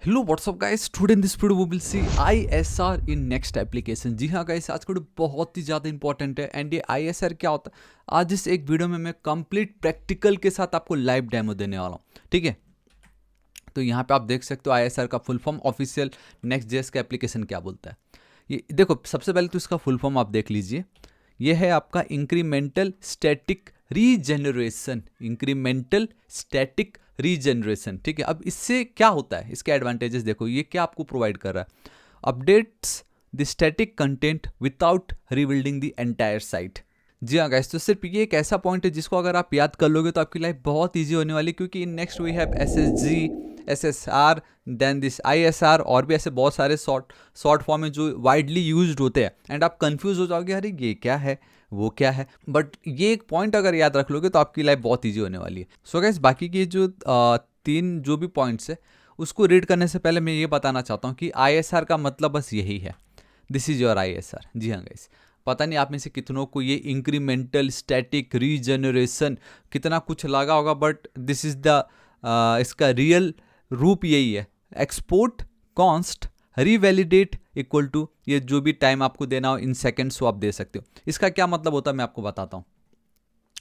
Hello what's up guys, today in this video we will see ISR in next application. जी हाँ guys, आज का video बहुत ही ज़्यादा इंपॉर्टेंट है। एंड ये ISR क्या होता है, आज इस एक वीडियो में मैं कंप्लीट प्रैक्टिकल के साथ आपको लाइव डेमो देने वाला हूँ। ठीक है, तो यहाँ पे आप देख सकते हो ISR का full form official next JS का एप्लीकेशन क्या बोलता है। ये देखो, सबसे पहले तो इसका फुल फॉर्म आप देख लीजिए। ये है आपका incremental static regeneration. Incremental static regeneration, ठीक है। अब इससे क्या होता है, इसके एडवांटेजेस देखो। ये क्या आपको प्रोवाइड कर रहा है, updates the static content without rebuilding the entire site. जी हाँ गाइस, तो सिर्फ ये एक ऐसा पॉइंट है जिसको अगर आप याद कर लोगे तो आपकी लाइफ बहुत ईजी होने वाली, क्योंकि in next we have SSG, SSR, then this ISR और भी ऐसे बहुत सारे शॉर्ट फॉर्म है जो वाइडली यूज्ड होते हैं। एंड आप कंफ्यूज हो जाओगे, अरे ये क्या है वो क्या है, बट ये एक पॉइंट अगर याद रख लोगे तो आपकी लाइफ बहुत ईजी होने वाली है। सो गाइस, बाकी की जो तीन जो भी पॉइंट्स है उसको रीड करने से पहले मैं ये बताना चाहता हूँ कि ISR का मतलब बस यही है, दिस इज योर ISR। जी हाँ गाइस, पता नहीं आप में से कितनों को ये इंक्रीमेंटल स्टैटिक रीजनरेशन कितना कुछ लगा होगा, बट दिस इज द इसका रियल रूप यही है। एक्सपोर्ट कॉन्स्ट रीवैलिडेट इक्वल टू ये जो भी टाइम आपको देना हो इन सेकेंड्स वो आप दे सकते हो। इसका क्या मतलब होता है मैं आपको बताता हूँ।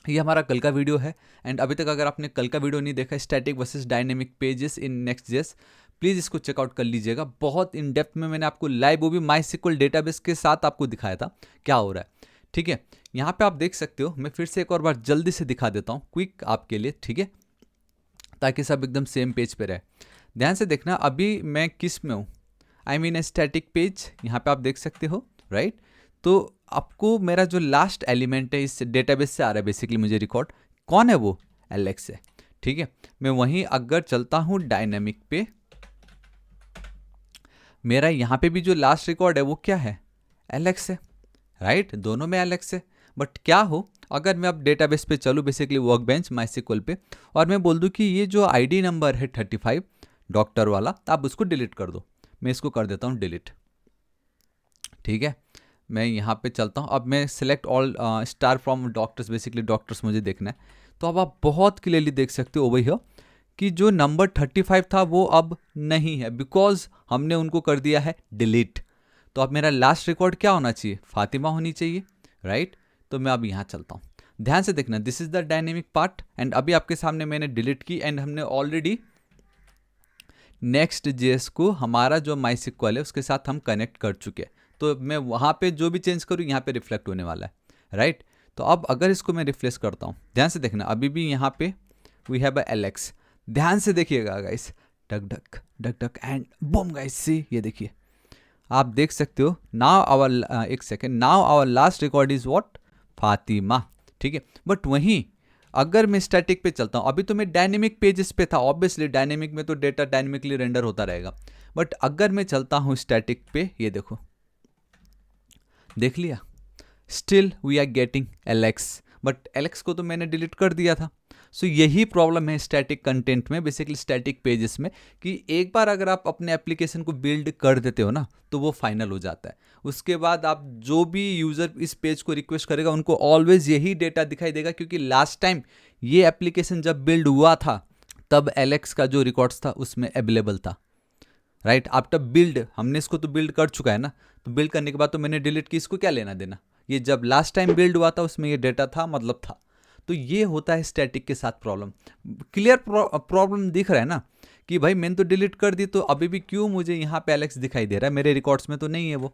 ये हमारा कल का वीडियो है, एंड अभी तक अगर आपने कल का वीडियो नहीं देखा, static versus dynamic pages in next JS, please इसको चेकआउट कर लीजिएगा। बहुत इन डेप्थ में मैंने आपको लाइव, वो भी MySQL डेटाबेस के साथ आपको दिखाया था क्या हो रहा है। ठीक है, यहाँ पे आप देख सकते हो, मैं फिर से एक और बार जल्दी से दिखा देता हूँ क्विक आपके लिए, ठीक है, ताकि सब एकदम सेम पेज पे रहे। ध्यान से देखना, अभी मैं किस में हूँ, आई मीन स्टैटिक पेज। यहाँ पे आप देख सकते हो, राइट। तो आपको मेरा जो लास्ट एलिमेंट है इस डेटाबेस से आ रहा है, बेसिकली मुझे रिकॉर्ड कौन है, वो एलेक्स है। ठीक है, मैं वहीं अगर चलता हूँ डायनेमिक पे, मेरा यहाँ पे भी जो लास्ट रिकॉर्ड है वो क्या है, एलेक्स है, राइट। दोनों में एलेक्स है। बट क्या हो अगर मैं अब डेटाबेस पे चलूँ, बेसिकली वर्कबेंच MySQL पे, और मैं बोल दूँ कि ये जो ID नंबर है 35 डॉक्टर वाला, आप उसको डिलीट कर दो। मैं इसको कर देता हूँ डिलीट। ठीक है, मैं यहाँ पे चलता हूँ। अब मैं select all star from doctors, basically doctors मुझे देखना है। तो अब आप बहुत क्लियरली देख सकते हो ओवर हियर कि जो नंबर 35 था वो अब नहीं है, बिकॉज हमने उनको कर दिया है डिलीट। तो अब मेरा लास्ट रिकॉर्ड क्या होना चाहिए, फातिमा होनी चाहिए, राइट। तो मैं अब यहाँ चलता हूँ। ध्यान से देखना, this is the dynamic part. And अभी आपके सामने मैंने डिलीट की, एंड हमने ऑलरेडी नेक्स्ट जेएस को हमारा जो MySQL है उसके साथ हम कनेक्ट कर चुके हैं। तो मैं वहाँ पे जो भी चेंज करूँ यहाँ पे रिफ्लेक्ट होने वाला है, राइट। तो अब अगर इसको मैं रिफ्रेश करता हूँ, ध्यान से देखना, अभी भी यहाँ पे वी हैव एलेक्स। ध्यान से देखिएगा guys, duck duck duck duck and boom guys, see ये देखिए, आप देख सकते हो। नाउ आवर एक second, now our last record is what, Fatima. ठीक है, बट वहीं अगर मैं स्टैटिक पे चलता हूँ, अभी तो मैं डायनेमिक पेजेस पे था, ऑब्वियसली डायनेमिक में तो डेटा डायनेमिकली रेंडर होता रहेगा। बट अगर मैं चलता हूँ स्टैटिक पे, ये देखो, देख लिया, still we are getting Alex, but Alex को तो मैंने डिलीट कर दिया था। सो यही प्रॉब्लम है स्टैटिक कंटेंट में, बेसिकली स्टैटिक पेजेस में, कि एक बार अगर आप अपने एप्लीकेशन को बिल्ड कर देते हो ना तो वो फाइनल हो जाता है। उसके बाद आप जो भी यूज़र इस पेज को रिक्वेस्ट करेगा उनको ऑलवेज यही डेटा दिखाई देगा, क्योंकि लास्ट टाइम ये एप्लीकेशन जब बिल्ड हुआ था तब एलेक्स का जो रिकॉर्ड्स था उसमें अवेलेबल था, राइट। आफ्टर बिल्ड हमने इसको तो बिल्ड कर चुका है ना, तो बिल्ड करने के बाद तो मैंने डिलीट की, इसको क्या लेना देना। ये जब लास्ट टाइम बिल्ड हुआ था उसमें ये डेटा था, मतलब था। तो ये होता है स्टैटिक के साथ प्रॉब्लम। क्लियर प्रॉब्लम दिख रहा है ना, कि भाई मैंने तो डिलीट कर दी, तो अभी भी क्यों मुझे यहाँ पे एलेक्स दिखाई दे रहा है, मेरे रिकॉर्ड्स में तो नहीं है वो,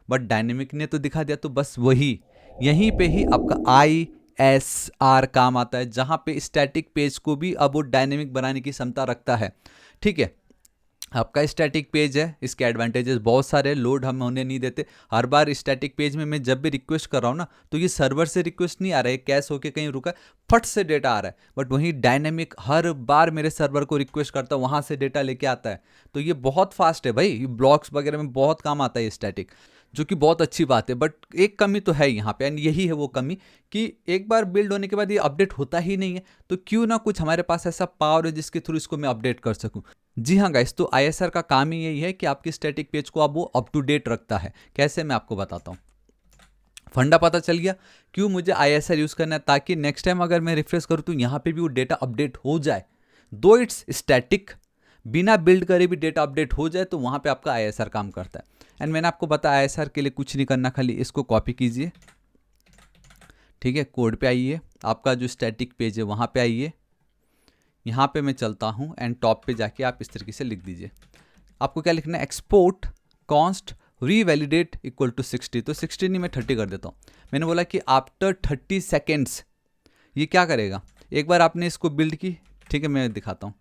बट डायनेमिक ने तो दिखा दिया। तो बस वही, यहीं पे ही आपका ISR काम आता है, जहाँ पे स्टैटिक पेज को भी अब वो डायनेमिक बनाने की क्षमता रखता है। ठीक है, आपका स्टैटिक पेज है, इसके एडवांटेजेस बहुत सारे, लोड हम होने नहीं देते। हर बार स्टैटिक पेज में मैं जब भी रिक्वेस्ट कर रहा हूँ ना, तो ये सर्वर से रिक्वेस्ट नहीं आ रहा है, कैश होके कहीं रुका है, फट से डेटा आ रहा है। बट वहीं डायनेमिक हर बार मेरे सर्वर को रिक्वेस्ट करता है, वहाँ से डेटा लेके आता है। तो ये बहुत फास्ट है भाई, ब्लॉक्स वगैरह में बहुत काम आता है स्टैटिक, जो कि बहुत अच्छी बात है। बट एक कमी तो है यहाँ पे, एंड यही है वो कमी, कि एक बार बिल्ड होने के बाद ये अपडेट होता ही नहीं है। तो क्यों ना कुछ हमारे पास ऐसा पावर है जिसके थ्रू इसको मैं अपडेट कर सकूं। जी हाँ गाइस, तो ISR का काम ही यही है कि आपकी स्टैटिक पेज को अब वो अप टू डेट रखता है। कैसे, मैं आपको बताता हूँ। फंडा पता चल गया क्यों मुझे ISR यूज करना है, ताकि नेक्स्ट टाइम अगर मैं रिफ्रेश करूँ तो यहाँ पे भी वो डेटा अपडेट हो जाए। दो इट्स स्टैटिक, बिना बिल्ड करे भी डेटा अपडेट हो जाए तो वहाँ पे आपका ISR काम करता है। एंड मैंने आपको बताया ISR के लिए कुछ नहीं करना, खाली इसको कॉपी कीजिए, ठीक है, कोड पे आइए, आपका जो स्टैटिक पेज है वहाँ पे आइए, यहाँ पे मैं चलता हूँ एंड टॉप पे जाके आप इस तरीके से लिख दीजिए। आपको क्या लिखना है, एक्सपोर्ट कॉन्स्ट रीवैलिडेट इक्वल टू 60, तो 60 नहीं मैं 30 कर देता हूँ। मैंने बोला कि आफ्टर 30 सेकेंड्स ये क्या करेगा, एक बार आपने इसको बिल्ड की, ठीक है, मैं दिखाता हूँ।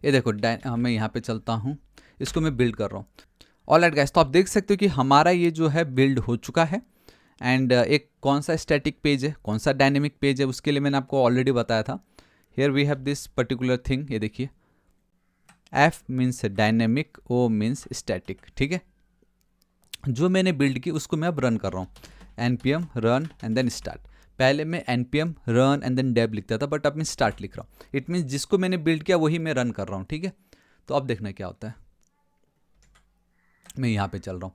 ये देखो मैं यहाँ पे चलता हूँ, इसको मैं बिल्ड कर रहा हूँ। ऑलराइट गाइस, तो आप देख सकते हो कि हमारा ये जो है बिल्ड हो चुका है। एंड एक कौन सा स्टैटिक पेज है, कौन सा डायनेमिक पेज है, उसके लिए मैंने आपको ऑलरेडी बताया था। Here we have this particular thing, ये देखिए, F means dynamic, O means static, ठीक है। जो मैंने बिल्ड की उसको मैं अब रन कर रहा हूँ, npm run and then start. पहले मैं npm run and then dev लिखता था, बट अब मैं स्टार्ट लिख रहा हूँ। इट मीन्स जिसको मैंने बिल्ड किया वही मैं रन कर रहा हूँ, ठीक है। तो अब देखना क्या होता है, मैं यहाँ पे चल रहा हूँ,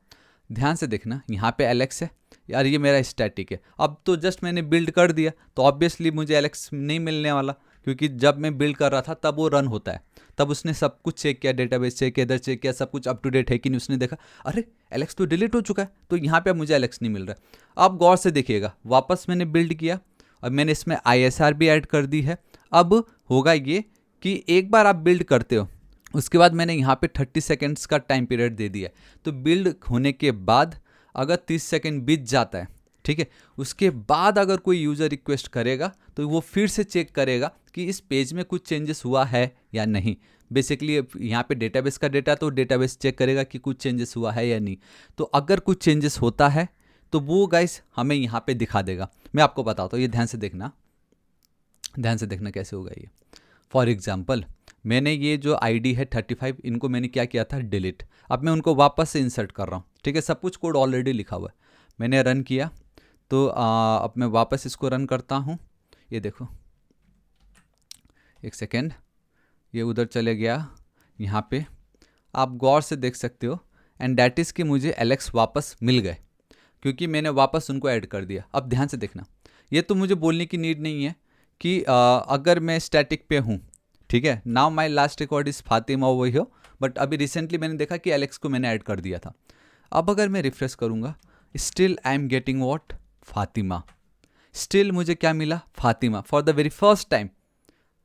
ध्यान से देखना, यहाँ पे एलेक्स है यार, ये मेरा स्टैटिक है। अब तो जस्ट मैंने बिल्ड कर दिया तो ऑब्वियसली मुझे एलेक्स नहीं मिलने वाला, क्योंकि जब मैं बिल्ड कर रहा था तब वो रन होता है, तब उसने सब कुछ चेक किया, डेटाबेस चेक किया, इधर चेक किया, सब कुछ अप टू डेट है कि नहीं, उसने देखा अरे एलेक्स तो डिलीट हो चुका है, तो यहाँ पे अब मुझे एलेक्स नहीं मिल रहा है। अब गौर से देखिएगा, वापस मैंने बिल्ड किया, अब मैंने इसमें ISR भी ऐड कर दी है। अब होगा ये कि एक बार आप बिल्ड करते हो, उसके बाद मैंने यहाँ पे 30 सेकेंड्स का टाइम पीरियड दे दिया, तो बिल्ड होने के बाद अगर 30 सेकेंड बीत जाता है, ठीक है, उसके बाद अगर कोई यूज़र रिक्वेस्ट करेगा तो वो फिर से चेक करेगा कि इस पेज में कुछ चेंजेस हुआ है या नहीं। बेसिकली यहाँ पे डेटाबेस का डेटा, तो डेटाबेस चेक करेगा कि कुछ चेंजेस हुआ है या नहीं। तो अगर कुछ चेंजेस होता है तो वो गाइस हमें यहाँ पे दिखा देगा। मैं आपको बताता हूँ, ये ध्यान से देखना, ध्यान से देखना कैसे होगा ये। फॉर एग्जाम्पल, मैंने ये जो ID है 35, इनको मैंने क्या किया था, डिलीट। अब मैं उनको वापस से इंसर्ट कर रहा हूँ, ठीक है, सब कुछ कोड ऑलरेडी लिखा हुआ है, मैंने रन किया। तो अब मैं वापस इसको रन करता हूँ, ये देखो, एक सेकेंड, ये उधर चले गया, यहाँ पे आप गौर से देख सकते हो। एंड डैट इज़ कि मुझे एलेक्स वापस मिल गए, क्योंकि मैंने वापस उनको ऐड कर दिया। अब ध्यान से देखना, ये तो मुझे बोलने की नीड नहीं है कि अगर मैं स्टैटिक पे हूँ, ठीक है, now my last record is Fatima over here, but अभी रिसेंटली मैंने देखा कि एलेक्स को मैंने ऐड कर दिया था। अब अगर मैं रिफ्रेश करूँगा, still I am getting what, Fatima, still मुझे क्या मिला, Fatima, for the very first time.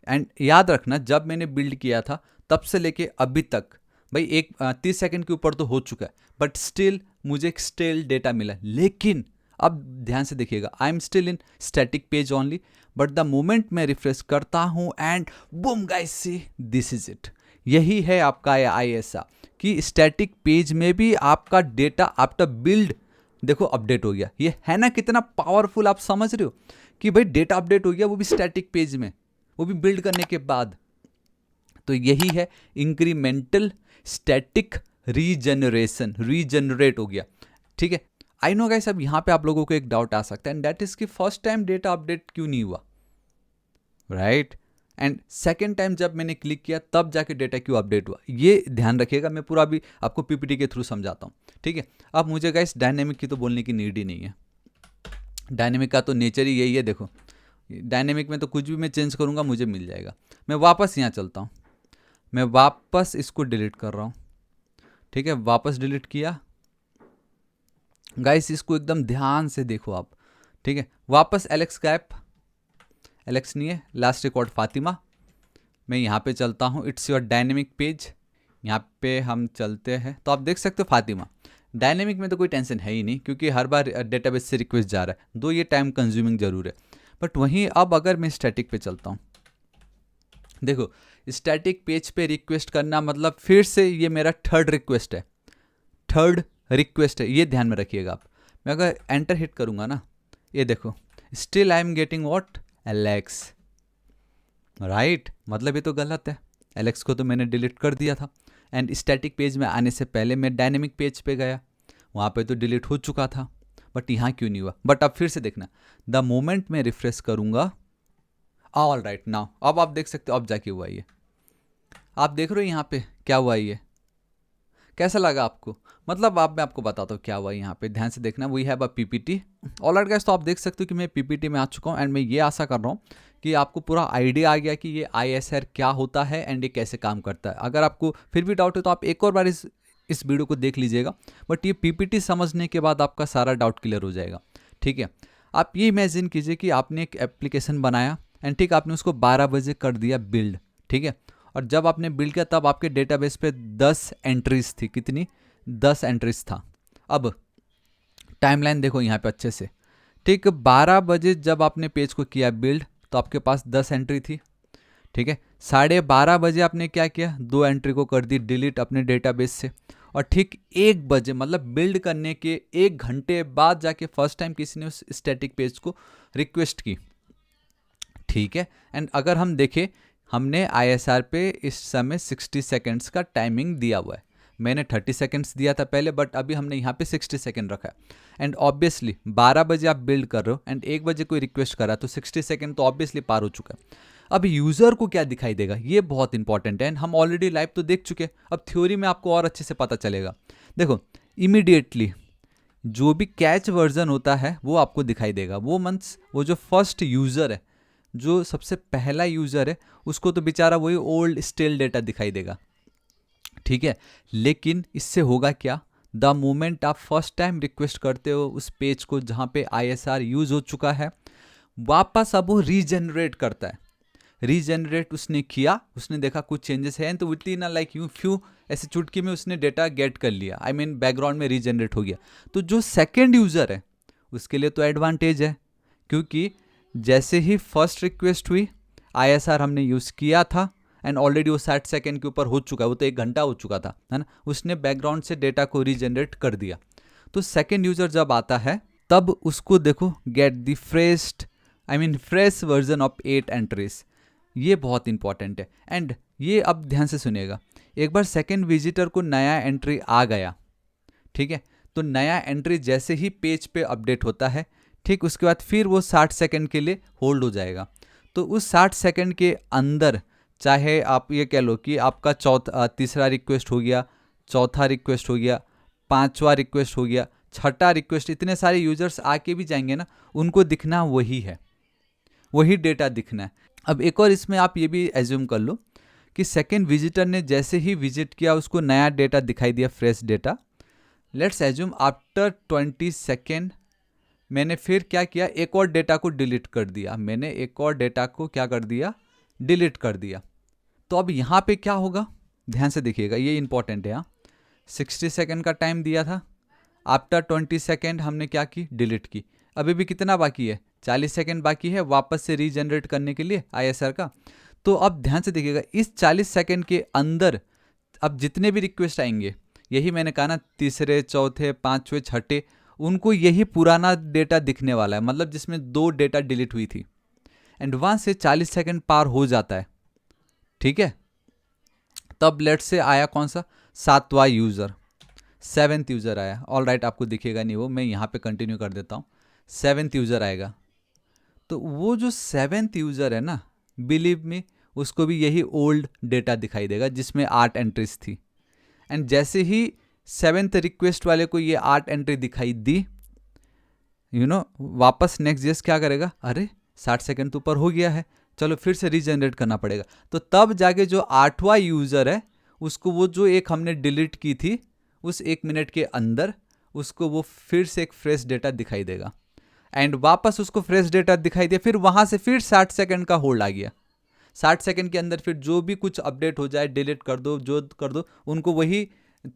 And याद रखना, जब मैंने बिल्ड किया था तब से लेके अभी तक भाई 30 सेकंड के ऊपर तो हो चुका है, बट स्टिल मुझे एक स्टिल डेटा मिला। लेकिन अब ध्यान से देखिएगा, I am still in static page only, but the moment मैं रिफ्रेश करता हूँ and boom guys, see this is it. यही है आपका ISR, कि स्टैटिक पेज में भी आपका डेटा आफ्टर बिल्ड देखो अपडेट हो गया। ये है ना कितना पावरफुल, आप समझ रहे हो कि भाई डेटा अपडेट हो गया, वो भी स्टैटिक पेज में, वो भी बिल्ड करने के बाद। तो यही है इंक्रीमेंटल स्टैटिक रीजनरेशन, रीजनरेट हो गया, ठीक है। आई नो गाइस, अब यहाँ पे आप लोगों को एक डाउट आ सकता है, एंड दैट इज कि फर्स्ट टाइम डेटा अपडेट क्यों नहीं हुआ, राइट, एंड सेकेंड टाइम जब मैंने क्लिक किया तब जाके डेटा क्यों अपडेट हुआ। ये ध्यान रखिएगा, मैं पूरा भी आपको PPT के थ्रू समझाता हूँ, ठीक है। अब मुझे गाइस डायनेमिक की तो बोलने की नीड ही नहीं है, डायनेमिक का तो नेचर ही यही है। देखो, डायनेमिक में तो कुछ भी मैं चेंज करूँगा मुझे मिल जाएगा। मैं वापस यहाँ चलता हूँ, मैं वापस इसको डिलीट कर रहा हूँ, ठीक है, वापस डिलीट किया। गाइस इसको एकदम ध्यान से देखो आप, ठीक है, वापस एलेक्स गैप, एलेक्स नहीं है, लास्ट रिकॉर्ड फातिमा। मैं यहाँ पे चलता हूँ, इट्स योर डायनेमिक पेज, यहाँ पे हम चलते हैं तो आप देख सकते हो फातिमा। डायनेमिक में तो कोई टेंशन है ही नहीं, क्योंकि हर बार डेटाबेस से रिक्वेस्ट जा रहा है, दो ये टाइम कंज्यूमिंग जरूर है। बट वहीं अब अगर मैं स्टैटिक पे चलता हूँ, देखो स्टैटिक पेज पे रिक्वेस्ट करना मतलब फिर से ये मेरा थर्ड रिक्वेस्ट है, थर्ड रिक्वेस्ट है, ये ध्यान में रखिएगा आप। मैं अगर एंटर हिट करूँगा ना, ये देखो, still I am getting what, Alex, right, मतलब ये तो गलत है, एलेक्स को तो मैंने डिलीट कर दिया था। एंड स्टैटिक पेज में आने से पहले मैं डायनेमिक पेज पे गया, वहाँ पे तो डिलीट हो चुका था, बट यहाँ क्यों नहीं हुआ। बट अब फिर से देखना, द मोमेंट मैं रिफ्रेश करूँगा, ऑल राइट नाउ, अब आप देख सकते हो, अब जाके हुआ ये, आप देख रहे हो यहाँ पे क्या हुआ ये, कैसा लगा आपको? मतलब मैं आपको बताता हूँ क्या हुआ यहाँ पे, ध्यान से देखना। We have a PPT. Alright guys, तो आप देख सकते हो कि मैं पीपीटी में आ चुका हूँ एंड मैं ये आशा कर रहा हूँ कि आपको पूरा आइडिया आ गया कि ये ISR क्या होता है एंड ये कैसे काम करता है। अगर आपको फिर भी डाउट है तो आप एक और बार इस वीडियो को देख लीजिएगा, बट ये पीपीटी समझने के बाद आपका सारा डाउट क्लियर हो जाएगा। ठीक है, आप ये इमेजिन कीजिए कि आपने एक एप्लीकेशन बनाया एंड ठीक आपने उसको 12 बजे कर दिया बिल्ड। ठीक है, और जब आपने बिल्ड किया तब आपके डेटाबेस पे 10 एंट्रीज थी। कितनी? 10 एंट्रीज था। अब टाइमलाइन देखो यहाँ पे अच्छे से। ठीक 12 बजे जब आपने पेज को किया बिल्ड तो आपके पास 10 एंट्री थी। ठीक है, 12:30 बजे आपने क्या किया, 2 एंट्री को कर दी डिलीट अपने डेटाबेस से। और ठीक 1 बजे मतलब बिल्ड करने के 1 घंटे बाद जाके फर्स्ट टाइम किसी ने उस स्टैटिक पेज को रिक्वेस्ट की। ठीक है, एंड अगर हम देखें, हमने ISR पे इस समय 60 सेकेंड्स का टाइमिंग दिया हुआ है। मैंने 30 सेकेंड्स दिया था पहले, बट अभी हमने यहाँ पे 60 सेकेंड रखा है। एंड ऑब्वियसली 12 बजे आप बिल्ड कर रहे हो एंड 1 बजे कोई रिक्वेस्ट करा तो 60 सेकेंड तो ऑब्वियसली पार हो चुका है। अब यूज़र को क्या दिखाई देगा, ये बहुत इंपॉर्टेंट है। एंड हम ऑलरेडी लाइव तो देख चुके हैं, अब थ्योरी में आपको और अच्छे से पता चलेगा। देखो, इमीडिएटली जो भी कैच वर्जन होता है वो आपको दिखाई देगा। वो मीन्स वो जो फर्स्ट यूज़र है, जो सबसे पहला यूज़र है, उसको तो बेचारा वही ओल्ड स्टेल डेटा दिखाई देगा। ठीक है, लेकिन इससे होगा क्या, द मोमेंट आप फर्स्ट टाइम रिक्वेस्ट करते हो उस पेज को जहाँ पे ISR यूज़ हो चुका है, वापस अब वो रीजनरेट करता है। रीजनरेट उसने किया, उसने देखा कुछ चेंजेस हैं तो with in like you few ऐसे चुटकी में उसने डेटा गेट कर लिया। आई मीन बैकग्राउंड में रीजनरेट हो गया। तो जो सेकेंड यूज़र है उसके लिए तो एडवांटेज है, क्योंकि जैसे ही फर्स्ट रिक्वेस्ट हुई ISR हमने यूज़ किया था एंड ऑलरेडी वो 60 सेकेंड के ऊपर हो चुका है, वो तो 1 घंटा हो चुका था, है ना। उसने बैकग्राउंड से डेटा को रीजनरेट कर दिया। तो सेकेंड यूज़र जब आता है तब उसको देखो get the fresh version of 8 entries. ये बहुत इंपॉर्टेंट है। एंड ये अब ध्यान से सुनिएगा, एक बार सेकेंड विजिटर को नया एंट्री आ गया, ठीक है, तो नया एंट्री जैसे ही पेज पे अपडेट होता है, ठीक उसके बाद फिर वो 60 सेकेंड के लिए होल्ड हो जाएगा। तो उस 60 सेकेंड के अंदर चाहे आप ये कह लो कि आपका तीसरा रिक्वेस्ट हो गया, चौथा रिक्वेस्ट हो गया, पांचवा रिक्वेस्ट हो गया, छठा रिक्वेस्ट, इतने सारे यूजर्स आके भी जाएंगे ना, उनको दिखना वही है, वही डेटा दिखना है। अब एक और इसमें आप ये भी एज्यूम कर लो कि सेकेंड विजिटर ने जैसे ही विजिट किया उसको नया डेटा दिखाई दिया, fresh data. Let's assume after 20 second मैंने फिर क्या किया, एक और डेटा को डिलीट कर दिया। मैंने एक और डेटा को क्या कर दिया, डिलीट कर दिया। तो अब यहाँ पे क्या होगा, ध्यान से देखिएगा, ये इंपॉर्टेंट है। 60 सेकेंड का टाइम दिया था, आफ्टर 20 सेकेंड हमने क्या की, डिलीट की। अभी भी कितना बाकी है, 40 सेकेंड बाकी है वापस से रीजनरेट करने के लिए ISR का। तो अब ध्यान से देखिएगा, इस 40 सेकेंड के अंदर अब जितने भी रिक्वेस्ट आएंगे, यही मैंने कहा ना, तीसरे चौथे पांचवें छठे, उनको यही पुराना डेटा दिखने वाला है, मतलब जिसमें 2 डेटा डिलीट हुई थी। एंड वहाँ से 40 सेकेंड पार हो जाता है, ठीक है। तब लेट से आया कौन सा, 7वां यूज़र, 7th यूज़र आया। ऑल राइट, आपको दिखेगा नहीं वो, मैं यहाँ पे कंटिन्यू कर देता हूँ। 7th यूज़र आएगा, तो वो जो 7th यूज़र है ना, बिलीव मी, उसको भी यही ओल्ड डेटा दिखाई देगा जिसमें 8 एंट्रीज थी। एंड जैसे ही 7th रिक्वेस्ट वाले को ये 8 एंट्री दिखाई दी, वापस नेक्स्ट जेस क्या करेगा, अरे 60 सेकेंड तो ऊपर हो गया है, चलो फिर से रीजनरेट करना पड़ेगा। तो तब जाके जो 8वां यूज़र है उसको वो जो एक हमने डिलीट की थी उस 1 मिनट के अंदर, उसको वो फिर से एक फ्रेश डेटा दिखाई देगा। एंड वापस उसको फ्रेश डेटा दिखाई दिया, फिर वहाँ से फिर 60 सेकेंड का होल्ड आ गया। 60 सेकेंड के अंदर फिर जो भी कुछ अपडेट हो जाए, डिलीट कर दो, जो कर दो, उनको वही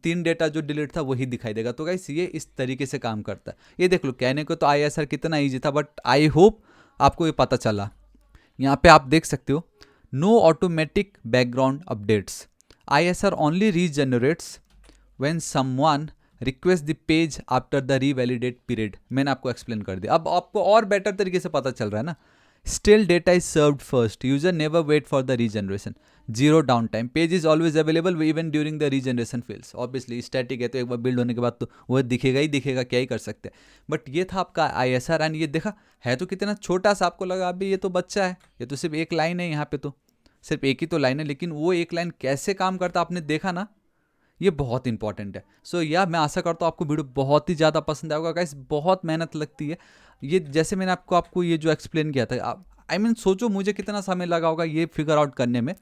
3 डेटा जो डिलीट था वही दिखाई देगा। तो गाइस ये इस तरीके से काम करता है। ये देख लो, कहने को तो ISR कितना ईजी था, बट आई होप आपको ये पता चला। यहाँ पे आप देख सकते हो, no automatic background updates, ISR only regenerates when someone request the page after the revalidate period. मैंने आपको एक्सप्लेन कर दिया, अब आपको और बेटर तरीके से पता चल रहा है ना। Still data is served first, user never wait for the regeneration, zero down time, page is always available even during the regeneration fails. Obviously static है तो एक बार बिल्ड होने के बाद तो वह दिखेगा ही दिखेगा, क्या ही कर सकते हैं। बट ये था आपका ISR। एंड ये देखा है तो कितना छोटा सा, आपको लगा अभी ये तो बच्चा है, ये तो सिर्फ एक लाइन है, यहाँ पे तो सिर्फ एक ही तो लाइन है, लेकिन वो एक लाइन कैसे काम करता आपने देखा ना, ये बहुत इंपॉर्टेंट है। सो या मैं आशा करता हूँ आपको वीडियो बहुत ही ज़्यादा पसंद आएगा गाइस। बहुत मेहनत लगती है ये, जैसे मैंने आपको ये जो एक्सप्लेन किया था, आप आई मीन सोचो मुझे कितना समय लगा होगा ये फिगर आउट करने में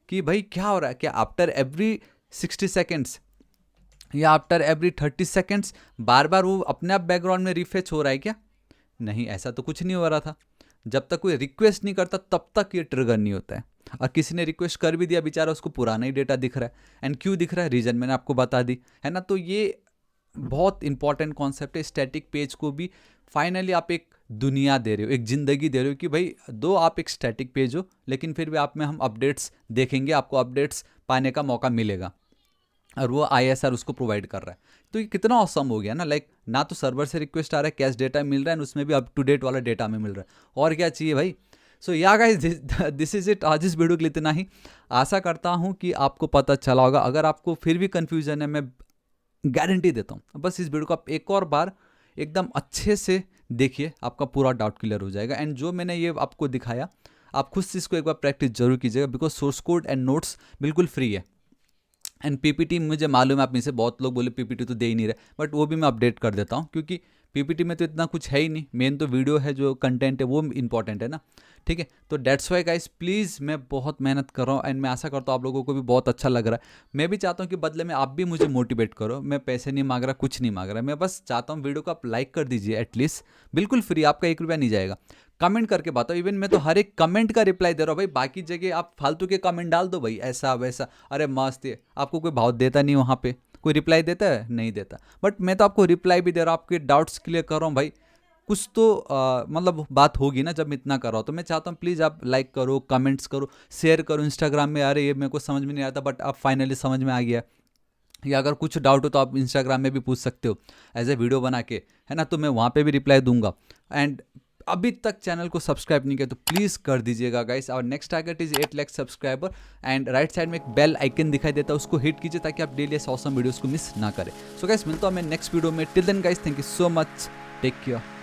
कि भाई क्या हो रहा है, क्या आफ्टर एवरी 60 सेकेंड्स या आफ्टर एवरी 30 सेकेंड्स बार बार वो अपने आप बैकग्राउंड में रिफ्रेश हो रहा है क्या? नहीं, ऐसा तो कुछ नहीं हो रहा था। जब तक कोई रिक्वेस्ट नहीं करता तब तक ये ट्रिगर नहीं होता है। और किसी ने रिक्वेस्ट कर भी दिया, बेचारा उसको पुराना ही डेटा दिख रहा है। एंड क्यों दिख रहा है, रीजन मैंने आपको बता दी है ना। तो ये बहुत इंपॉर्टेंट कॉन्सेप्ट है। स्टैटिक पेज को भी फाइनली आप एक दुनिया दे रहे हो, एक ज़िंदगी दे रहे हो कि भाई दो आप एक स्टैटिक पेज हो, लेकिन फिर भी आप में हम अपडेट्स देखेंगे, आपको अपडेट्स पाने का मौका मिलेगा और वो ISR उसको प्रोवाइड कर रहा है। तो ये कितना ऑसम हो गया ना, लाइक ना तो सर्वर से रिक्वेस्ट आ रहा है, कैश डेटा मिल रहा है, उसमें भी अप टू डेट वाला डेटा हमें मिल रहा है। और क्या चाहिए भाई। सो या गाइस, दिस इज इट। आज इस वीडियो के लिए इतना ही। आशा करता हूँ कि आपको पता चला होगा। अगर आपको फिर भी कन्फ्यूजन है, मैं गारंटी देता हूँ बस इस वीडियो को आप एक और बार एकदम अच्छे से देखिए, आपका पूरा डाउट क्लियर हो जाएगा। एंड जो मैंने ये आपको दिखाया, आप खुद से इसको एक बार प्रैक्टिस जरूर कीजिएगा, because source code and notes बिल्कुल फ्री है। एंड PPT मुझे मालूम है आप में से बहुत लोग बोले PPT तो दे ही नहीं रहे, बट वो भी मैं अपडेट कर देता हूँ, क्योंकि PPT में तो इतना कुछ है ही नहीं। मेन तो वीडियो है, जो कंटेंट है वो इंपॉर्टेंट है ना। ठीक है, तो डेट्स वाई गाइस, प्लीज़ मैं बहुत मेहनत कर रहा हूँ एंड मैं आशा करता हूँ आप लोगों को भी बहुत अच्छा लग रहा है। मैं भी चाहता हूँ कि बदले में आप भी मुझे मोटिवेट करो। मैं पैसे नहीं मांग रहा, कुछ नहीं मांग रहा, मैं बस चाहता हूँ वीडियो को आप लाइक कर दीजिए एटलीस्ट, बिल्कुल फ्री, आपका 1 रुपया नहीं जाएगा। कमेंट करके बताओ, इवन मैं तो हर एक कमेंट का रिप्लाई दे रहा हूँ भाई। बाकी जगह आप फालतू के कमेंट डाल दो भाई, ऐसा वैसा, अरे मस्त है, आपको कोई भाव देता नहीं वहाँ पे, कोई रिप्लाई देता है, नहीं देता। बट मैं तो आपको रिप्लाई भी दे रहा हूँ, आपके डाउट्स क्लियर कर रहा हूँ भाई। कुछ तो मतलब बात होगी ना जब मैं इतना कर रहा हूँ। तो मैं चाहता हूँ प्लीज़ आप लाइक करो, कमेंट्स करो, शेयर करो इंस्टाग्राम में। अरे ये मेरे को समझ में नहीं आता, बट अब फाइनली समझ में आ गया। या अगर कुछ डाउट हो तो आप इंस्टाग्राम में भी पूछ सकते हो एज ए वीडियो बना के, है ना। तो मैं वहाँ पे भी रिप्लाई दूंगा। एंड अभी तक चैनल को सब्सक्राइब नहीं किया तो प्लीज़ कर दीजिएगा गाइस। और next target is 8 lakh subscriber. And right side में एक बेल आइकन दिखाई देता है, उसको हिट कीजिए ताकि आप डेली ऐसे ऑसम वीडियोस को मिस ना करें। सो गाइस, मिलता हूँ मैं नेक्स्ट वीडियो में। Till then guys, thank you so much, take care.